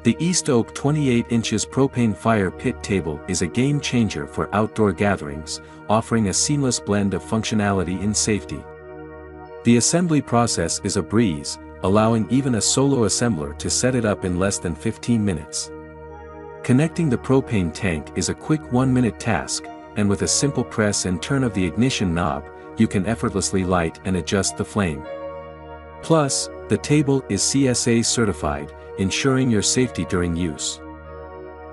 The East Oak 28 inches propane fire pit table is a game changer for outdoor gatherings, offering a seamless blend of functionality and safety. The assembly process is a breeze, allowing even a solo assembler to set it up in less than 15 minutes. Connecting the propane tank is a quick 1-minute task, and with a simple press and turn of the ignition knob, you can effortlessly light and adjust the flame. Plus, the table is CSA certified, ensuring your safety during use.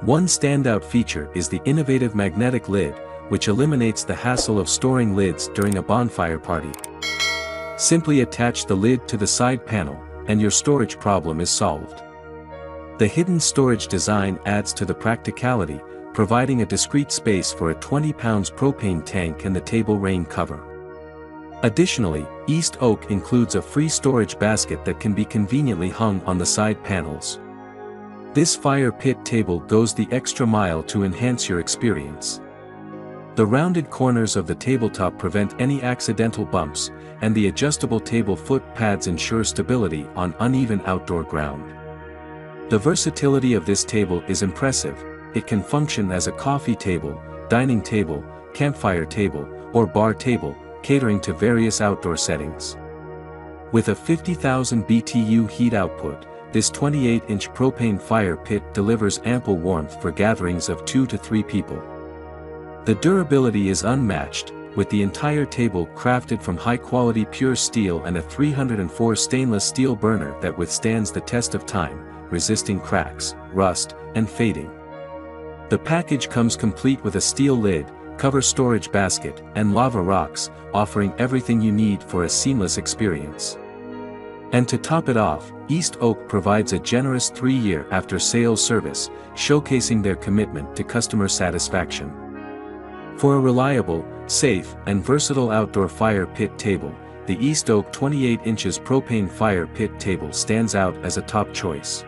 One standout feature is the innovative magnetic lid, which eliminates the hassle of storing lids during a bonfire party. Simply attach the lid to the side panel, and your storage problem is solved. The hidden storage design adds to the practicality, providing a discreet space for a 20 pounds propane tank and the table rain cover. Additionally, East Oak includes a free storage basket that can be conveniently hung on the side panels. This fire pit table goes the extra mile to enhance your experience. The rounded corners of the tabletop prevent any accidental bumps, and the adjustable table foot pads ensure stability on uneven outdoor ground. The versatility of this table is impressive. It can function as a coffee table, dining table, campfire table, or bar table, catering to various outdoor settings. With a 50,000 BTU heat output, this 28-inch propane fire pit delivers ample warmth for gatherings of 2 to 3 people. The durability is unmatched, with the entire table crafted from high-quality pure steel and a 304 stainless steel burner that withstands the test of time, resisting cracks, rust, and fading. The package comes complete with a steel lid, cover storage basket, and lava rocks, offering everything you need for a seamless experience. And to top it off, East Oak provides a generous 3-year after-sales service, showcasing their commitment to customer satisfaction. For a reliable, safe, and versatile outdoor fire pit table, the East Oak 28 inches propane fire pit table stands out as a top choice.